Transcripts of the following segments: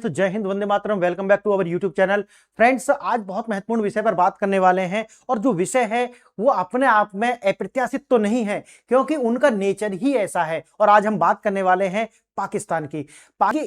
तो जय हिंद, वंदे मातरम। Welcome back to our YouTube channel. Friends, आज बहुत महत्वपूर्ण विषय पर बात करने वाले हैं और जो विषय है वो अपने आप में अप्रत्याशित तो नहीं है, क्योंकि उनका नेचर ही ऐसा है। और आज हम बात करने वाले हैं पाकिस्तान की।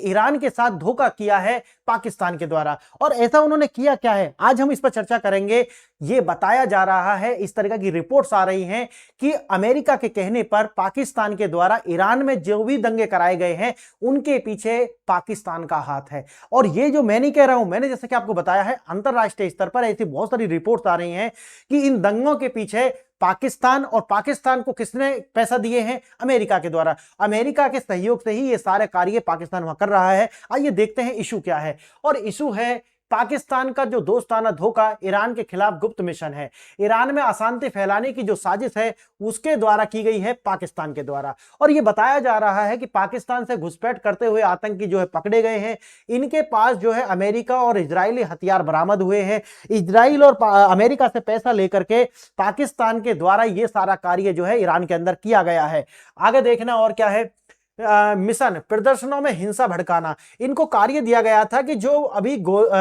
ईरान के साथ धोखा किया है पाकिस्तान के द्वारा, और ऐसा उन्होंने किया क्या है, आज हम इस पर चर्चा करेंगे। ये बताया जा रहा है, इस तरह की रिपोर्ट्स आ रही हैं कि अमेरिका के कहने पर पाकिस्तान के द्वारा ईरान में जो भी दंगे कराए गए हैं उनके पीछे पाकिस्तान का हाथ है। और ये जो मैं नहीं कह रहा हूं, मैंने जैसे कि आपको बताया है, अंतरराष्ट्रीय स्तर पर ऐसी बहुत सारी रिपोर्ट्स आ रही हैं कि इन दंगों के पीछे पाकिस्तान, और पाकिस्तान को किसने पैसा दिए हैं? अमेरिका के द्वारा। अमेरिका के सहयोग से ही ये सारे कार्य पाकिस्तान वहां कर रहा है। आइए देखते हैं इशू क्या है। और इशू है पाकिस्तान का जो दोस्ताना धोखा, ईरान के खिलाफ गुप्त मिशन है। ईरान में अशांति फैलाने की जो साजिश है उसके द्वारा की गई है पाकिस्तान के द्वारा। और यह बताया जा रहा है कि पाकिस्तान से घुसपैठ करते हुए आतंकी जो है पकड़े गए हैं। इनके पास जो है अमेरिका और इजरायली हथियार बरामद हुए हैं। इजराइल और अमेरिका से पैसा लेकर के पाकिस्तान के द्वारा यह सारा कार्य जो है ईरान के अंदर किया गया है। आगे देखना और क्या है। मिशन प्रदर्शनों में हिंसा भड़काना, इनको कार्य दिया गया था कि जो अभी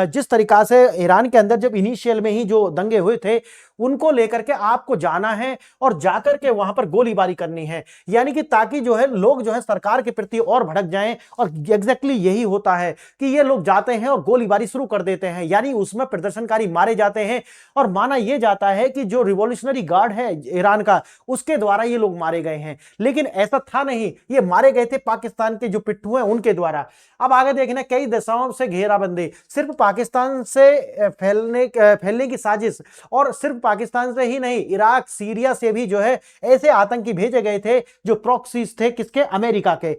जिस तरीका से ईरान के अंदर जब इनिशियल में ही जो दंगे हुए थे उनको लेकर के आपको जाना है और जाकर के वहां पर गोलीबारी करनी है, यानी कि ताकि जो है लोग जो है सरकार के प्रति और भड़क जाएं। और एग्जैक्टली यही होता है कि ये लोग जाते हैं और गोलीबारी शुरू कर देते हैं, यानी उसमें प्रदर्शनकारी मारे जाते हैं। और माना यह जाता है कि जो रिवॉल्यूशनरी गार्ड है ईरान का, उसके द्वारा ये लोग मारे गए हैं, लेकिन ऐसा था नहीं। ये मारे गए थे पाकिस्तान के जो पिट्ठू हैं उनके द्वारा। अब आगे देखना, कई दिशाओं से घेराबंदी, सिर्फ पाकिस्तान से फैलने की साजिश, और सिर्फ पाकिस्तान से ही नहीं, इराक सीरिया से भी जो है ऐसे आतंकी भेजे गए थे जो प्रॉक्सीज थे, किसके? अमेरिका के।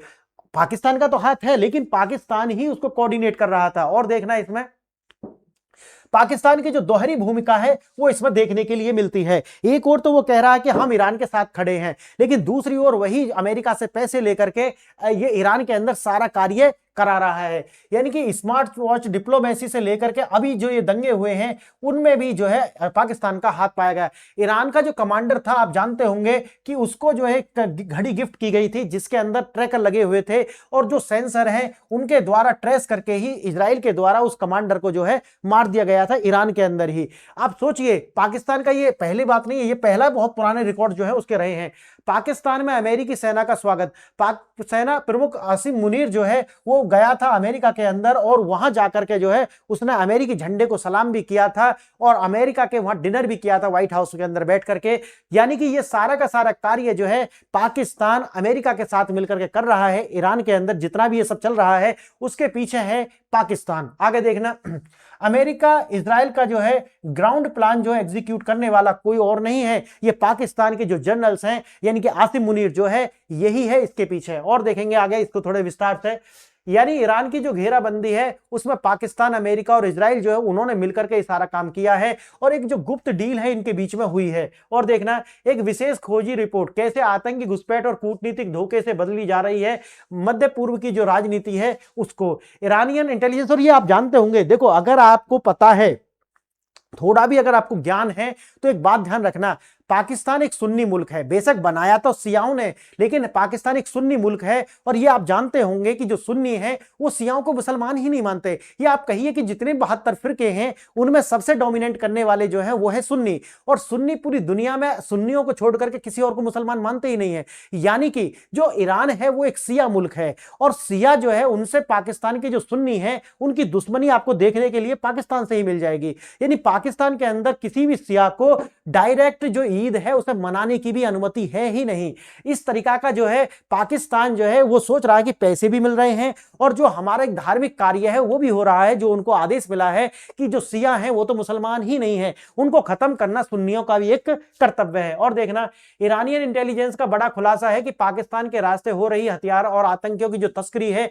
पाकिस्तान का तो हाथ है, लेकिन पाकिस्तान ही उसको कोऑर्डिनेट कर रहा था। और देखना इसमें पाकिस्तान की जो दोहरी भूमिका है वो इसमें देखने के लिए मिलती है। एक ओर तो वो कह रहा है कि हम ईरान के साथ खड़े हैं, लेकिन दूसरी ओर वही अमेरिका से पैसे लेकर के ये ईरान के अंदर सारा कार्य करा रहा है। यानी कि स्मार्ट वॉच डिप्लोमेसी से लेकर के अभी जो ये दंगे हुए हैं उनमें भी जो है पाकिस्तान का हाथ पाया गया। ईरान का जो कमांडर था, आप जानते होंगे कि उसको जो है घड़ी गिफ्ट की गई थी जिसके अंदर ट्रैकर लगे हुए थे, और जो सेंसर हैं उनके द्वारा ट्रेस करके ही इजराइल के द्वारा उस कमांडर को जो है मार दिया गया था ईरान के अंदर ही। आप सोचिए, पाकिस्तान का ये पहली बात नहीं है, ये पहला बहुत पुराने रिकॉर्ड जो है उसके रहे हैं। पाकिस्तान में अमेरिकी सेना का स्वागत, पाक सेना प्रमुख आसिम मुनीर जो है वो गया था अमेरिका के अंदर, और वहां जाकर के जो है उसने अमेरिकी झंडे को सलाम भी किया था और अमेरिका के वहां डिनर भी किया था व्हाइट हाउस के अंदर बैठ करके। यानी कि ये सारा का सारा कार्य जो है पाकिस्तान अमेरिका के साथ मिलकर के कर रहा है। ईरान के अंदर जितना भी ये सब चल रहा है उसके पीछे है पाकिस्तान। आगे देखना, अमेरिका इजराइल का जो है ग्राउंड प्लान जो है एग्जीक्यूट करने वाला कोई और नहीं है, ये पाकिस्तान के जो जनरल्स हैं, यानी कि आसिम मुनीर जो है यही है इसके पीछे। और देखेंगे आगे इसको थोड़े विस्तार से। यानी ईरान की जो घेराबंदी है उसमें पाकिस्तान, अमेरिका और इजराइल जो है उन्होंने मिलकर के सारा काम किया है, और एक जो गुप्त डील है इनके बीच में हुई है। और देखना, एक विशेष खोजी रिपोर्ट, कैसे आतंकी घुसपैठ और कूटनीतिक धोखे से बदली जा रही है मध्य पूर्व की जो राजनीति है उसको, ईरानियन इंटेलिजेंस। और ये आप जानते होंगे, देखो अगर आपको पता है, थोड़ा भी अगर आपको ज्ञान है, तो एक बात ध्यान रखना, पाकिस्तान एक सुन्नी मुल्क है। बेशक बनाया तो सियाओं ने, लेकिन पाकिस्तान एक सुन्नी मुल्क है। और ये आप जानते होंगे कि जो सुन्नी है वो सियाओं को मुसलमान ही नहीं मानते। ये आप कहिए कि जितने 72 फिरके हैं उनमें सबसे डोमिनेट करने वाले जो है वो है सुन्नी, और सुन्नी पूरी दुनिया में सुन्नियों को छोड़ करके किसी और को मुसलमान मानते ही नहीं है। यानी कि जो ईरान है वो एक सिया मुल्क है, और सिया जो है उनसे पाकिस्तान के जो सुन्नी है उनकी दुश्मनी आपको देखने के लिए पाकिस्तान से ही मिल जाएगी। यानी पाकिस्तान के अंदर किसी भी सिया को डायरेक्ट जो ईद है उसे मनाने की भी अनुमति है ही नहीं। इस तरीका का जो है पाकिस्तान जो है वो सोच रहा है कि पैसे भी मिल रहे हैं, और जो हमारा एक धार्मिक कार्य है वो भी हो रहा है, जो उनको आदेश मिला है कि जो सिया हैं वो तो मुसलमान ही नहीं है, उनको खत्म करना सुन्नियों का भी एक कर्तव्य है। और देखना, ईरानियन इंटेलिजेंस का बड़ा खुलासा है कि पाकिस्तान के रास्ते हो रही हथियार और आतंकियों की जो तस्करी है,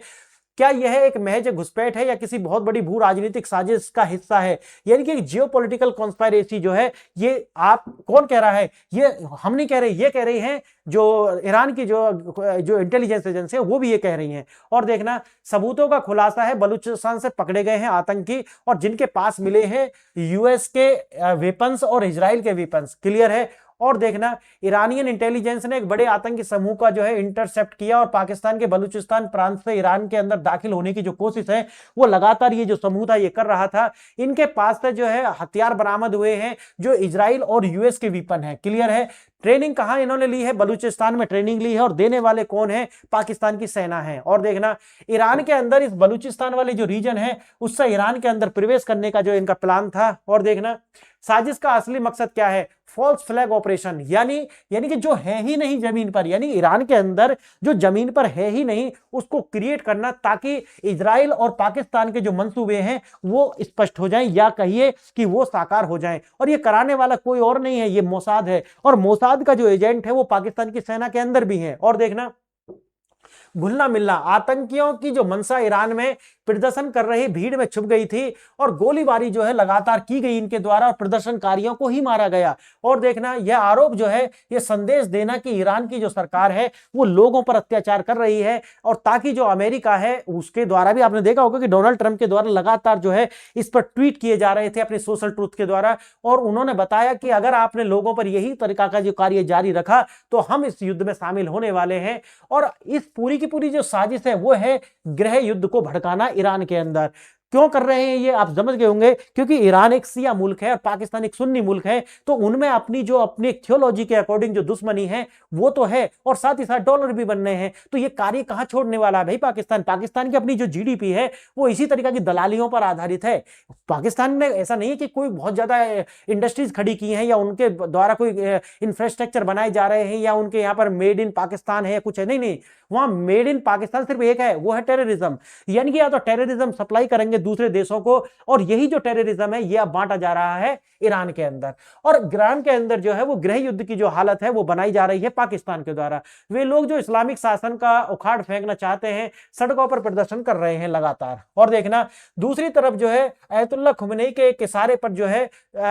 क्या यह एक महज घुसपैठ है या किसी बहुत बड़ी भू राजनीतिक साजिश का हिस्सा है? यानी कि जियोपॉलिटिकल कॉन्स्पायरेसी जो है, ये आप कौन कह रहा है? ये हम नहीं कह रहे, ये कह रही हैं जो ईरान की जो इंटेलिजेंस एजेंसी है वो भी ये कह रही हैं। और देखना, सबूतों का खुलासा है, बलूचिस्तान से पकड़े गए हैं आतंकी, और जिनके पास मिले हैं यूएस के वेपन्स और इजराइल के वेपन्स। क्लियर है। और देखना, ईरानियन इंटेलिजेंस ने एक बड़े आतंकी समूह का जो है इंटरसेप्ट किया और पाकिस्तान के बलूचिस्तान प्रांत से ईरान के अंदर दाखिल होने की जो कोशिश है वो लगातार ये जो समूह था ये कर रहा था। इनके पास से जो है हथियार बरामद हुए हैं जो इजराइल और यूएस के वीपन है। क्लियर है। ट्रेनिंग कहां इन्होंने ली है? बलूचिस्तान में ट्रेनिंग ली है और देने वाले कौन है? पाकिस्तान की सेना है। और देखना, ईरान के अंदर इस बलूचिस्तान वाले जो रीजन है उससे ईरान के अंदर प्रवेश करने का जो इनका प्लान था। और देखना, साजिश का असली मकसद क्या है? फॉल्स फ्लैग ऑपरेशन, यानी कि जो है ही नहीं जमीन पर, यानी ईरान के अंदर जो जमीन पर है ही नहीं उसको क्रिएट करना ताकि इजराइल और पाकिस्तान के जो मंसूबे हैं वो स्पष्ट हो जाएं या कहिए कि वो साकार हो जाएं। और ये कराने वाला कोई और नहीं है, ये मोसाद है। और मोसाद का जो एजेंट है वो पाकिस्तान की सेना के अंदर भी है। और देखना, घुलना मिलना, आतंकियों की जो मंशा ईरान में प्रदर्शन कर रही भीड़ में छुप गई थी और गोलीबारी जो है लगातार की गई इनके द्वारा और प्रदर्शनकारियों को ही मारा गया। और देखना, यह आरोप जो है यह संदेश देना कि ईरान की जो सरकार है वो लोगों पर अत्याचार कर रही है और ताकि जो अमेरिका है उसके द्वारा भी आपने देखा होगा कि डोनाल्ड ट्रंप के द्वारा लगातार जो है इस पर ट्वीट किए जा रहे थे अपने सोशल ट्रूथ के द्वारा। और उन्होंने बताया कि अगर आपने लोगों पर यही तरीका का जो कार्य जारी रखा तो हम इस युद्ध में शामिल होने वाले हैं। और इस पूरी की पूरी जो साजिश है वो है गृह युद्ध को भड़काना ईरान के अंदर। क्यों कर रहे हैं ये आप समझ गए होंगे, क्योंकि ईरान एक शिया मुल्क है और पाकिस्तान एक सुन्नी मुल्क है, तो उनमें अपनी थियोलॉजी के अकॉर्डिंग जो दुश्मनी है वो तो है और साथ ही साथ डॉलर भी बनने हैं। तो ये कार्य कहां छोड़ने वाला है भाई? पाकिस्तान की अपनी जो जीडीपी है वो इसी तरीका की दलालियों पर आधारित है। पाकिस्तान ने ऐसा नहीं है कि कोई बहुत ज्यादा इंडस्ट्रीज खड़ी की हैं या उनके द्वारा कोई इंफ्रास्ट्रक्चर बनाए जा रहे हैं या उनके यहाँ पर मेड इन पाकिस्तान है या कुछ है। नहीं, वहां मेड इन पाकिस्तान सिर्फ एक है, वो है टेररिज्म। यानी कि या तो टेररिज्म सप्लाई करेंगे दूसरे देशों को और यही जो टेररिज्म है ये अब बांटा जा रहा है ईरान के अंदर। और ईरान के अंदर जो है वो गृह युद्ध की जो हालत है वो बनाई जा रही है पाकिस्तान के द्वारा। वे लोग जो इस्लामिक शासन का उखाड़ फेंकना चाहते हैं सड़कों पर प्रदर्शन कर रहे हैं लगातार। और देखना, दूसरी तरफ जो है अयतुल्ला खुमैनी के इशारे पर जो है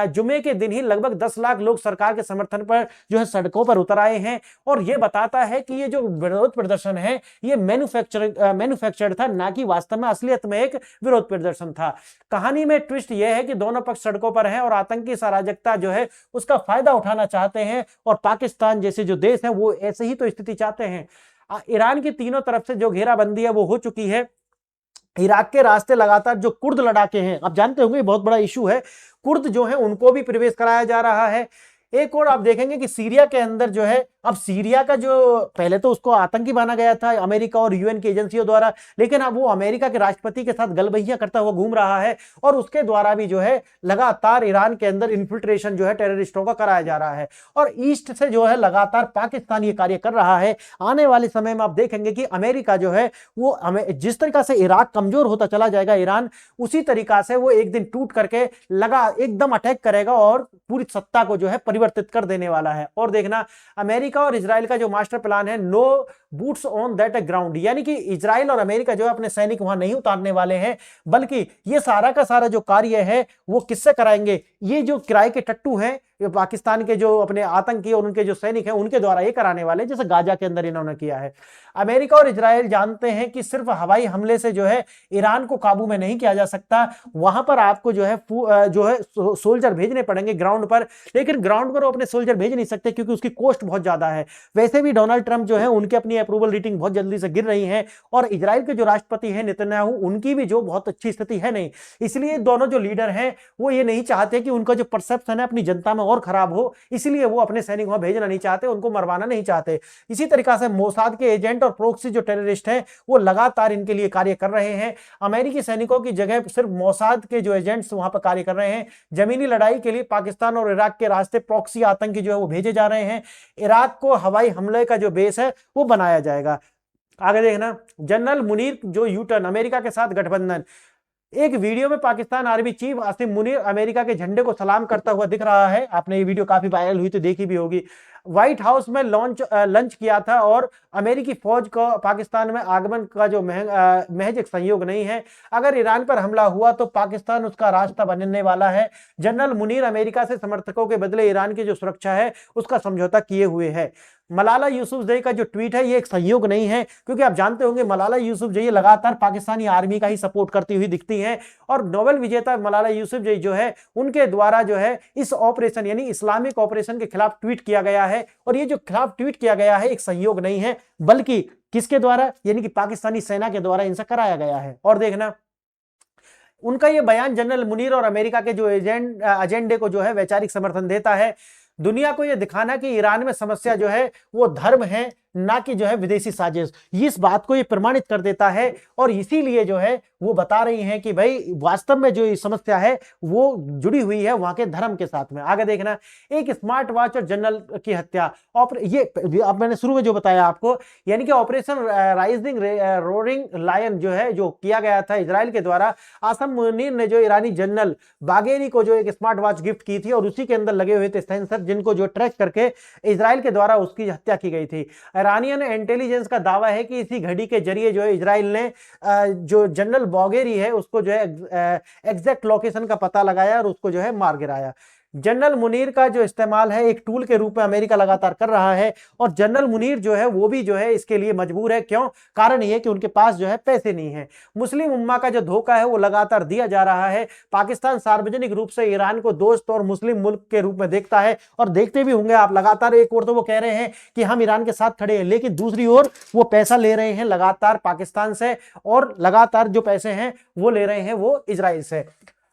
जुमे के दिन ही लगभग 10 लाख लोग सरकार के समर्थन पर जो है सड़कों पर उतर आए हैं। और यह बताता है कि ये जो विरोध प्रदर्शन है ये मैन्युफैक्चर्ड था, ना कि वास्तव में असलियत में एक विरोध प्रदर्शन था। कहानी में ट्विस्ट यह है कि दोनों पक्ष सड़कों पर हैं और आतंकी अराजकता जो है उसका फायदा उठाना चाहते हैं और पाकिस्तान जैसे जो देश है वो ऐसे ही तो स्थिति चाहते हैं। ईरान की तीनों तरफ से जो घेराबंदी है वो हो चुकी है। इराक के रास्ते लगातार जो कुर्द लड़ाके हैं, आप जानते होंगे बहुत बड़ा इशू है, कुर्द जो है उनको भी प्रवेश कराया जा रहा है। एक और आप देखेंगे कि सीरिया के अंदर जो है, अब सीरिया का जो पहले तो उसको आतंकी माना गया था अमेरिका और यूएन की एजेंसियों द्वारा, लेकिन अब वो अमेरिका के राष्ट्रपति के साथ गलबहियां करता हुआ घूम रहा है और उसके द्वारा भी जो है लगातार ईरान के अंदर इन्फिल्ट्रेशन जो है टेररिस्टों का कराया जा रहा है और ईस्ट से जो है लगातार पाकिस्तान ये कार्य कर रहा है। आने वाले समय में आप देखेंगे कि अमेरिका जो है वो जिस तरीका से इराक कमजोर होता चला जाएगा ईरान, उसी तरीका से वो एक दिन टूट करके एकदम अटैक करेगा और पूरी सत्ता को जो है परिवर्तित कर देने वाला है। और देखना, अमेरिका और इजराइल का जो मास्टर प्लान है no boots on that ground, यानी कि इजराइल और अमेरिका जो है अपने सैनिक वहां नहीं उतारने वाले हैं, बल्कि ये सारा का सारा जो कार्य है वो किससे कराएंगे? ये जो किराए के टट्टू हैं, पाकिस्तान के जो अपने आतंकी और उनके जो सैनिक हैं उनके द्वारा ये कराने वाले, जैसे गाजा के अंदर इन्होंने किया है। अमेरिका और इजराइल जानते हैं कि सिर्फ हवाई हमले से जो है ईरान को काबू में नहीं किया जा सकता, वहां पर आपको जो है सोल्जर भेजने पड़ेंगे ग्राउंड पर, लेकिन ग्राउंड पर वो अपने सोल्जर भेज नहीं सकते क्योंकि उसकी कॉस्ट बहुत ज्यादा है। वैसे भी डोनाल्ड ट्रंप जो है उनके अपनी अप्रूवल रेटिंग बहुत जल्दी से गिर रही है और इजराइल के जो राष्ट्रपति हैं नेतन्याहू, उनकी भी जो बहुत अच्छी स्थिति है नहीं। इसलिए दोनों जो लीडर हैं वो ये नहीं चाहते कि उनका जो परसेप्शन है अपनी जनता में और खराब हो, इसलिए वो अपने सैनिक वहां भेजना नहीं चाहते, उनको मरवाना नहीं चाहते। इसी तरीका से मोसाद के एजेंट और प्रोक्सी जो टेररिस्ट हैं वो लगातार इनके लिए कार्य कर रहे हैं। अमेरिकी सैनिकों की जगह सिर्फ मोसाद के जो एजेंट्स वहां पर कार्य कर रहे हैं। जमीनी लड़ाई के लिए पाकिस्तान और इराक के रास्ते प्रॉक्सी आतंकी जो है वो भेजे जा रहे हैं। इराक को हवाई हमले का जो बेस है वो बनाया जाएगा। आगे देखना, जनरल मुनीर जो यूटर्न, अमेरिका के साथ गठबंधन। एक वीडियो में Pakistan army chief Asim Munir America के झंडे को सलाम करता हुआ दिख रहा है। आपने ये वीडियो काफी वायरल हुई तो देखी भी होगी। व्हाइट हाउस में लंच किया था और अमेरिकी फौज को पाकिस्तान में आगमन का जो महज एक संयोग नहीं है। अगर ईरान पर हमला हुआ तो पाकिस्तान उसका रास्ता बनने वाला है। जनरल मुनीर अमेरिका से समर्थकों के बदले ईरान की जो सुरक्षा है उसका समझौता किए हुए है। मलाला यूसुफजई का जो ट्वीट है ये एक संयोग नहीं है, क्योंकि आप जानते होंगे मलाला यूसुफजई लगातार पाकिस्तानी आर्मी का ही सपोर्ट करती हुई दिखती हैं और नोबेल विजेता मलाला यूसुफजई जो है उनके द्वारा जो है इस ऑपरेशन यानी इस्लामिक ऑपरेशन के खिलाफ ट्वीट किया गया है। और ये जो खिलाफ ट्वीट किया गया है एक संयोग नहीं है, बल्कि किसके द्वारा, यानी कि पाकिस्तानी सेना के द्वारा इनसे कराया गया है। और देखना उनका यह बयान जनरल मुनीर और अमेरिका के जो एजेंडे को जो है वैचारिक समर्थन देता है। दुनिया को यह दिखाना कि ईरान में समस्या जो है वो धर्म है, ना कि जो है विदेशी साजिश, इस बात को ये प्रमाणित कर देता है। और इसीलिए जो है वो बता रही हैं कि भाई वास्तव में जो ये समस्या है वो जुड़ी हुई है वहां के धर्म के साथ में। आगे देखना, एक स्मार्ट वॉच और जनरल की हत्या, ये अब मैंने शुरू में जो बताया आपको, यानी कि ऑपरेशन राइजिंग रोरिंग लायन जो है जो किया गया था इजराइल के द्वारा। आसम मुनीर ने जो ईरानी जनरल बागेरी को जो एक स्मार्ट वॉच गिफ्ट की थी और उसी के अंदर लगे हुए थे सेंसर जिनको जो ट्रैक करके इजराइल के द्वारा उसकी हत्या की गई थी। ईरानियन इंटेलिजेंस का दावा है कि इसी घड़ी के जरिए जो है इजराइल ने जो जनरल बागेरी है उसको जो है एग्जैक्ट लोकेशन का पता लगाया और उसको जो है मार गिराया। जनरल मुनीर का जो इस्तेमाल है एक टूल के रूप में अमेरिका लगातार कर रहा है और जनरल मुनीर जो है वो भी जो है इसके लिए मजबूर है। क्यों? कारण ये कि उनके पास जो है पैसे नहीं है। मुस्लिम उम्मा का जो धोखा है वो लगातार दिया जा रहा है। पाकिस्तान सार्वजनिक रूप से ईरान को दोस्त और मुस्लिम मुल्क के रूप में देखता है और देखते भी होंगे आप लगातार। एक ओर तो वो कह रहे हैं कि हम ईरान के साथ खड़े हैं, लेकिन दूसरी ओर वो पैसा ले रहे हैं लगातार पाकिस्तान से और लगातार जो पैसे हैं वो ले रहे हैं वो इजराइल से।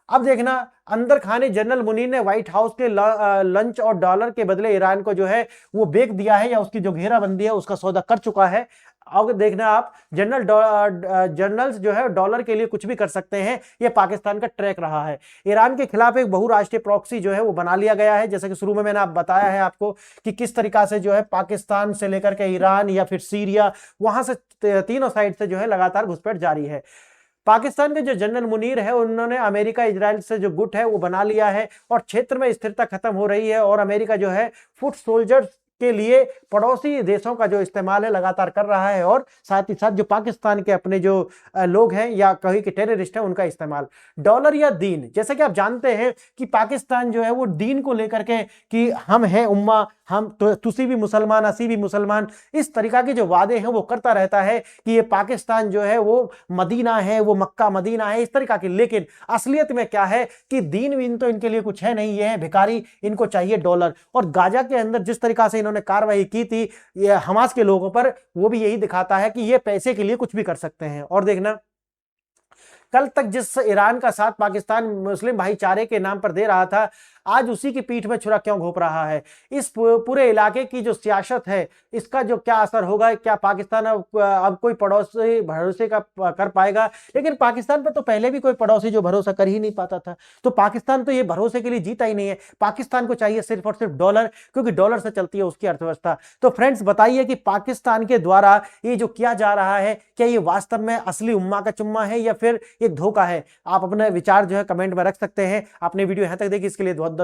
अब देखना, अंदर खाने जनरल मुनीर ने व्हाइट हाउस के लंच और डॉलर के बदले ईरान को जो है वो बेच दिया है या उसकी जो घेराबंदी है उसका सौदा कर चुका है। अब देखना आप, जनरल्स जो है डॉलर के लिए कुछ भी कर सकते हैं, ये पाकिस्तान का ट्रैक रहा है। ईरान के खिलाफ एक बहुराष्ट्रीय प्रॉक्सी जो है वो बना लिया गया है, जैसे कि शुरू में मैंने आप बताया है आपको कि किस तरीका से जो है पाकिस्तान से लेकर के ईरान या फिर सीरिया, वहां से तीनों साइड से जो है लगातार घुसपैठ जारी है। पाकिस्तान के जो जनरल मुनीर है उन्होंने अमेरिका इजराइल से जो गुट है वो बना लिया है और क्षेत्र में स्थिरता खत्म हो रही है और अमेरिका जो है फुट सोल्जर्स के लिए पड़ोसी देशों का जो इस्तेमाल है लगातार कर रहा है और साथ ही साथ जो पाकिस्तान के अपने जो लोग हैं या कहीं के टेररिस्ट हैं उनका इस्तेमाल। डॉलर या दीन, जैसे कि आप जानते हैं कि पाकिस्तान जो है वो दीन को लेकर के कि हम हैं उम्मा, हम तो तुसी भी मुसलमान असी भी मुसलमान, इस तरीका के जो वादे हैं वो करता रहता है कि ये पाकिस्तान जो है वो मदीना है, वो मक्का मदीना है, इस तरीका की। लेकिन असलियत में क्या है कि दीन वीन तो इनके लिए कुछ है नहीं, ये है भिखारी, इनको चाहिए डॉलर। और गाजा के अंदर जिस तरीका से इन्होंने कार्रवाई की थी ये हमास के लोगों पर, वो भी यही दिखाता है कि ये पैसे के लिए कुछ भी कर सकते हैं। और देखना, कल तक जिस ईरान का साथ पाकिस्तान मुस्लिम भाईचारे के नाम पर दे रहा था, आज उसी की पीठ में छुरा क्यों घोंप रहा है? इस पूरे इलाके की जो सियासत है इसका जो क्या असर होगा? क्या पाकिस्तान अब कोई पड़ोसी भरोसे का कर पाएगा? लेकिन पाकिस्तान पर तो पहले भी कोई पड़ोसी जो भरोसा कर ही नहीं पाता था, तो पाकिस्तान तो ये भरोसे के लिए जीता ही नहीं है। पाकिस्तान को चाहिए सिर्फ और सिर्फ डॉलर, क्योंकि डॉलर से चलती है उसकी अर्थव्यवस्था। तो फ्रेंड्स बताइए कि पाकिस्तान के द्वारा ये जो किया जा रहा है, क्या ये वास्तव में असली उम्मा का चुम्मा है या फिर एक धोखा है? आप अपने विचार जो है कमेंट में रख सकते हैं। आपने वीडियो यहां तक देखी, इसके लिए बहुत धन्यवाद।